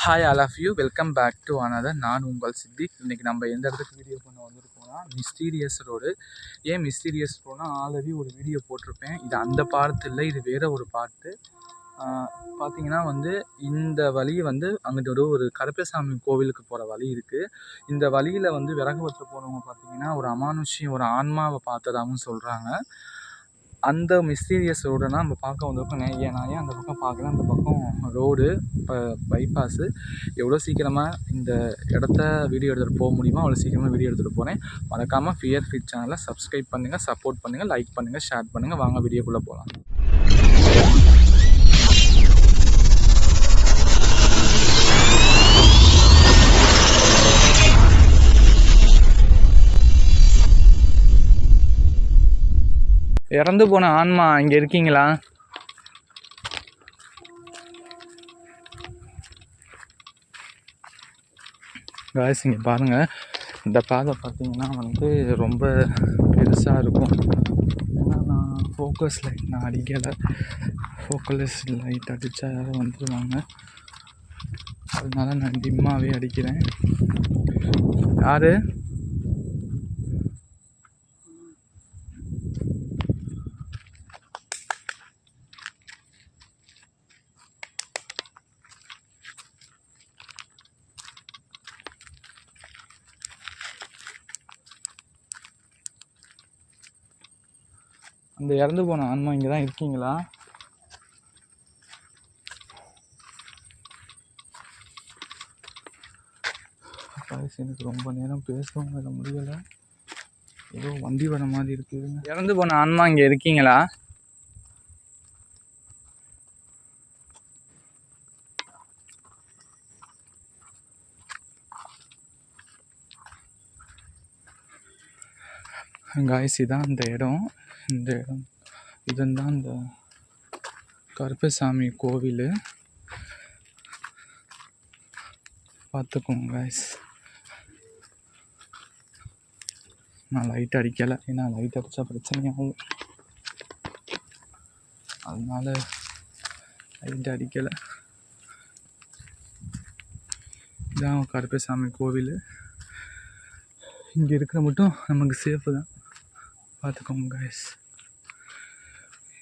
Hi all of you, welcome back to another. நான் உங்கள் சித்திக். இன்றைக்கி நம்ம எந்த இடத்துக்கு வீடியோ பண்ண வந்திருக்கோம்னா மிஸ்டீரியஸ் ரோடு. ஏன் மிஸ்டீரியஸ் ரோடுனா, ஆல்ரெடி ஒரு வீடியோ போட்டிருப்பேன். இது அந்த பார்ட் இல்லை, இது வேறு ஒரு பார்ட்டு. பார்த்தீங்கன்னா இந்த வழி அங்கிட்டு ஒரு கருப்பசாமி கோவிலுக்கு போகிற வழி இருக்குது. இந்த வழியில் விறகு வெட்ட போகிறவங்க பார்த்தீங்கன்னா ஒரு அமானுஷ்யம், ஒரு ஆன்மாவை பார்த்ததாகவும் சொல்கிறாங்க. அந்த மிஸ்டீரியஸ் ரோடுனா நம்ம பார்க்க வந்திருக்கோம். நான் ஏன் அந்த பக்கம் பார்க்குறேன், அந்த பக்கம் ரோடு இப்போ பைபாஸு. எவ்வளோ சீக்கிரமாக இந்த இடத்த வீடியோ எடுத்துகிட்டு போக முடியுமோ அவ்வளோ சீக்கிரமாக வீடியோ எடுத்துகிட்டு போகிறேன். மறக்காமல் ஃபியர் ஃபிட் சேனலை சப்ஸ்கிரைப் பண்ணுங்கள், சப்போர்ட் பண்ணுங்கள், லைக் பண்ணுங்கள், ஷேர் பண்ணுங்கள். வாங்க வீடியோக்குள்ளே போகலாம். இறந்து போன ஆன்மா இங்கே இருக்கீங்களா? காய்ஸ் இங்கே பாருங்கள். இந்த பாதை பார்த்தீங்கன்னா ரொம்ப பெருசாக இருக்கும். ஏன்னா நான் ஃபோக்கஸ் லைட் நான் அடிக்கலை. ஃபோக்கஸ் லைட் அடித்தா யாரும் வந்துடுவாங்க. அதனால நான் டிம்மாகவே அடிக்கிறேன். யார்? அந்த இறந்து போன ஆன்மா இங்கே தான் இருக்கீங்களா? எனக்கு ரொம்ப நேரம் பேசவும் இல்லை, முடியலை. ஏதோ வண்டி வர மாதிரி இருக்குது. இறந்து போன ஆன்மா இங்கே இருக்கீங்களா? காய்ஸ் இதான் இந்த இடம். இதுதான் இந்த கருப்பசாமி கோவில். பார்த்துக்கோங்க காய்ஸ். நான் லைட் அடிக்கலை, ஏன்னா லைட் அடித்தா பிரச்சனையாகும். அதனால லைட் அடிக்கலை. இதான் கருப்பசாமி கோவில். இங்கே இருக்கிற மட்டும் நமக்கு சேஃபு தான். பார்த்துக்கோங்க காய்ஸ்.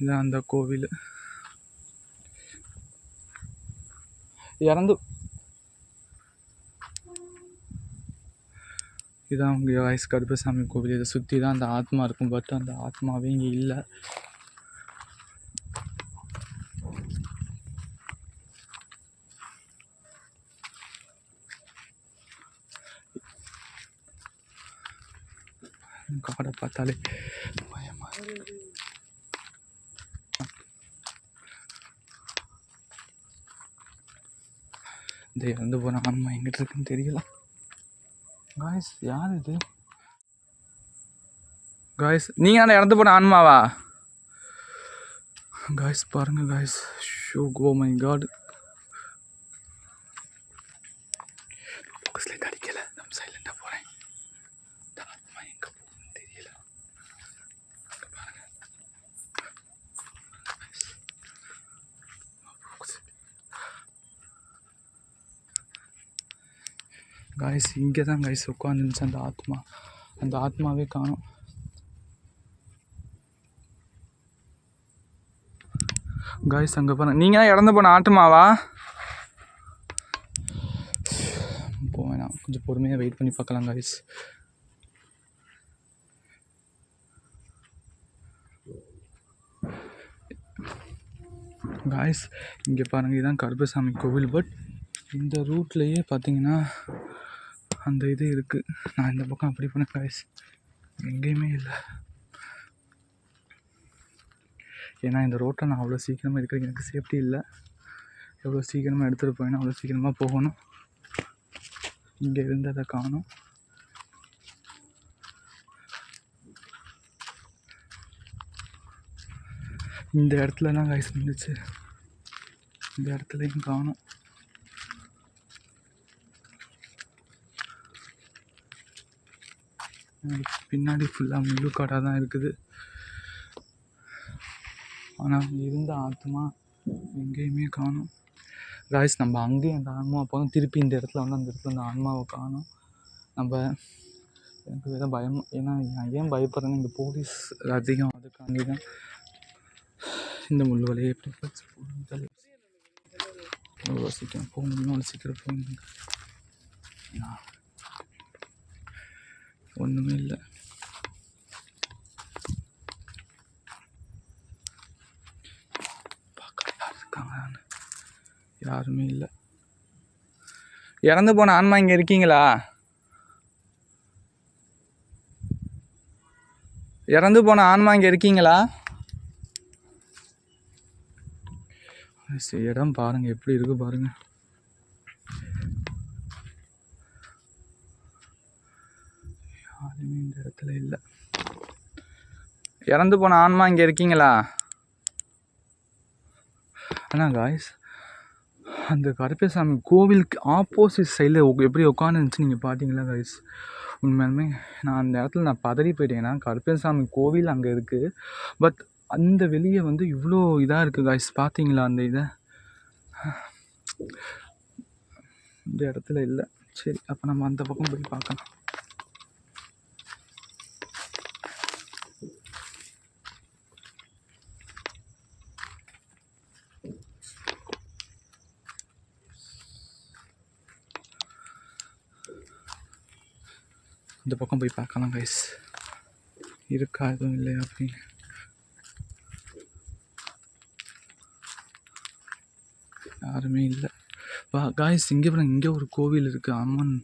இதான் அந்த கோவில். இதான் உங்கள் காய்ஸ் கருப்பசாமி கோவில். இதை சுற்றி தான் அந்த ஆத்மா இருக்கும். பட் அந்த ஆத்மாவே இங்கே இல்லை. காடை பார்த்தாலே பயமா இருக்கு. இந்த இறந்து போன ஆன்மா எங்கிட்ட இருக்குன்னு தெரியல காய்ஸ். யார் இது காய்ஸ்? நீங்கள் அந்த இறந்து போன ஆன்மாவா காய்ஸ்? பாருங்க guys. Show go my god. ஃபோக்கஸ்ல அடிக்கல, நம்ம சைலண்டாக போகிறேன். இந்த ஆத்மா எங்கே போகுதுன்னு தெரியல. பாருங்க காய்ஸ். இங்கே தான் காய்ஸ் உட்காந்துருந்துச்சு அந்த ஆத்மா. அந்த ஆத்மாவே காணும். காய்ஸ் அங்கே பாருங்க. நீங்கள் தான் இறந்து போன ஆத்மாவா? போவேணாம், கொஞ்சம் பொறுமையாக வெயிட் பண்ணி பார்க்கலாம் காய்ஸ். காய்ஸ் இங்கே பாருங்கள், இதுதான் கருப்பசாமி கோவில். பட் இந்த ரூட்லேயே பார்த்தீங்கன்னா அந்த இது இருக்குது. நான் இந்த பக்கம் அப்படி பண்ணேன் காய்ஸ், எங்கேயுமே இல்லை. ஏன்னா இந்த ரோட்டை நான் அவ்வளோ சீக்கிரமாக எடுக்கிறதுக்கு எனக்கு சேஃப்டி இல்லை. எவ்வளோ சீக்கிரமாக எடுத்துகிட்டு போயினா அவ்வளோ சீக்கிரமாக போகணும். இங்கே இருந்ததை காணும். இந்த இடத்துலலாம் காய்ஸ் இருந்துச்சு, இந்த இடத்துலையும் காணும். பின்னாடி ஃபுல்லாக முள்ளுக்காடாக தான் இருக்குது. ஆனால் இருந்த ஆத்மா எங்கேயுமே காணும். காய்ஸ் நம்ம அங்கேயும் அந்த ஆன்மா போதும் திருப்பி இந்த இடத்துல வந்து அந்த இடத்துல அந்த ஆன்மாவை காணும். நம்ம எனக்கு வேறு பயம், ஏன்னா நான் ஏன் பயப்படுறேன்னா இங்கே போலீஸ் அதிகம், அதுக்காண்டி தான் இந்த முள் வலையை எப்படி வச்சு சீக்கிரம் போகணும், சீக்கிரம் போகணும். ஒன்றுமே இல்லை. பார்க்க யார் இருக்காங்க? யாருமே இல்லை. இறந்து போன ஆன்மா இங்கே இருக்கீங்களா? இறந்து போன ஆன்மா இங்கே இருக்கீங்களா? இடம் பாருங்க எப்படி இருக்கு பாருங்க. யாருமே இந்த இடத்துல இல்லை. இறந்து போன ஆன்மா இங்கே இருக்கீங்களா? ஆனால் காய்ஸ் அந்த கருப்பசாமி கோவிலுக்கு ஆப்போசிட் சைடில் எப்படி உட்காந்துருந்துச்சு நீங்கள் பார்த்தீங்களா காய்ஸ்? உண்மையுமே நான் அந்த இடத்துல நான் பதறி போயிட்டேன். ஏன்னா கருப்பசாமி கோவில் அங்கே இருக்குது, பட் அந்த வெளியே வந்து இவ்வளோ இதாக இருக்குது காய்ஸ். பார்த்தீங்களா அந்த இதை? இந்த இடத்துல இல்லை. சரி, அப்போ நம்ம அந்த பக்கம் போய் பார்க்கலாம். இந்த பக்கம் போய் பார்க்கலாம் கைஸ், இருக்கா எதுவும் இல்லையா அப்படின்னு. யாருமே இல்லை. வா காய்ஸ், இங்கே பாருங்க, இங்கே ஒரு கோவில் இருக்குது, அம்மன்.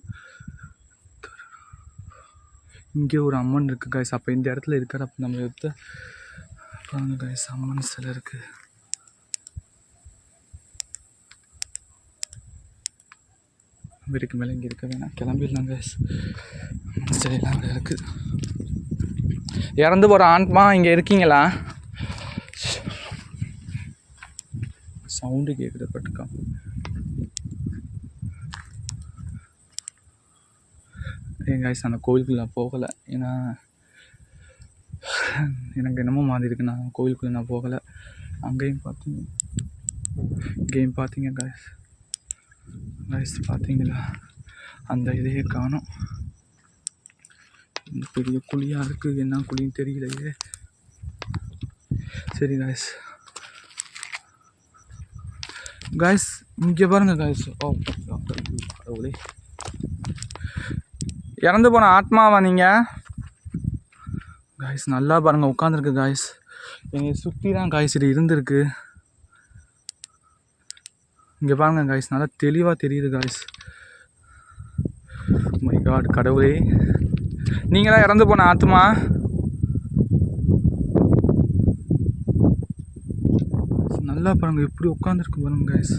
இங்கே ஒரு அம்மன் இருக்குது காய்ஸ். அப்போ இந்த இடத்துல இருக்கார். அப்போ நம்ம எடுத்து பாருங்க காய்ஸ், அம்மன் சிலை இருக்குது. வீட்டுக்கு மேலே இங்கே இருக்க வேணாம், கிளம்பிடலாம் கைஸ். சிலையெல்லாம் அங்கே இருக்குது. இறந்து போகிற ஆன்மா இங்கே இருக்கீங்களா? சவுண்டு கேட்குது பட்டுக்கா. ஏன் கைஸ், அந்த கோவிலுக்குள்ளே நான் போகலை. ஏன்னா எனக்கு என்னமோ மாதிரி இருக்குது. நான் கோவிலுக்குள்ளே நான் போகலை. அங்கேயும் பார்த்தீங்க, இங்கேயும் பார்த்தீங்க கைஸ். கைஸ் பார்த்தீங்களா, அந்த இதையே காணும். இந்த பெரிய குழியாக இருக்குது, என்ன குழின்னு தெரியலையே. சரி கைஸ், கைஸ் இங்கே பாருங்க கைஸ். ஓ கடவுளே, இறந்து போன ஆத்மாவா நீங்கள்? கைஸ் நல்லா பாருங்கள், உட்காந்துருக்கு கைஸ். என்னை சுற்றி தான் கைஸ் இது இருந்திருக்கு. இங்கே பாருங்க கைஸ், நல்லா தெளிவாக தெரியுது கைஸ். மை காட், கடவுளே, நீங்களாம் இறந்து போன ஆத்மா? நல்லா பாருங்க எப்படி உட்காந்துருக்கு பாருங்க கைஸ்.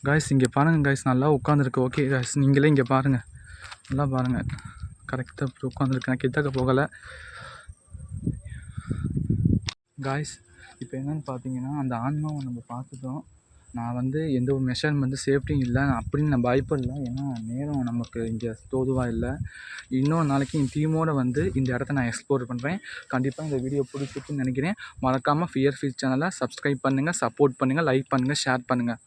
கைஸ் இங்கே பாருங்கள் கைஸ், நல்லா உட்காந்துருக்கு. ஓகே கைஸ், நீங்களே இங்கே பாருங்கள், நல்லா பாருங்கள், கரெக்டாக இப்படி உட்காந்துருக்கு. நான் கிட்டக்க போகலை கைஸ். இப்போ என்னென்னு பார்த்தீங்கன்னா, அந்த ஆன்மாவை நம்ம பார்த்துட்டோம். நான் வந்து எந்த ஒரு மெஷர்மெண்ட் சேஃப்டியும் இல்லை அப்படின்னு நான் பயப்படல. ஏன்னா நேரம் நமக்கு இங்கே தோதுவாக இல்லை. இன்னொரு நாளைக்கு என் டீமோடு வந்து இந்த இடத்த நான் எக்ஸ்ப்ளோர் பண்ணுறேன். கண்டிப்பாக இந்த வீடியோ பிடிச்சிருக்குன்னு நினைக்கிறேன். மறக்காமல் ஃபியர் ஃபீல் சேனலை சப்ஸ்கிரைப் பண்ணுங்கள், சப்போர்ட் பண்ணுங்கள், லைக் பண்ணுங்கள், ஷேர் பண்ணுங்கள்.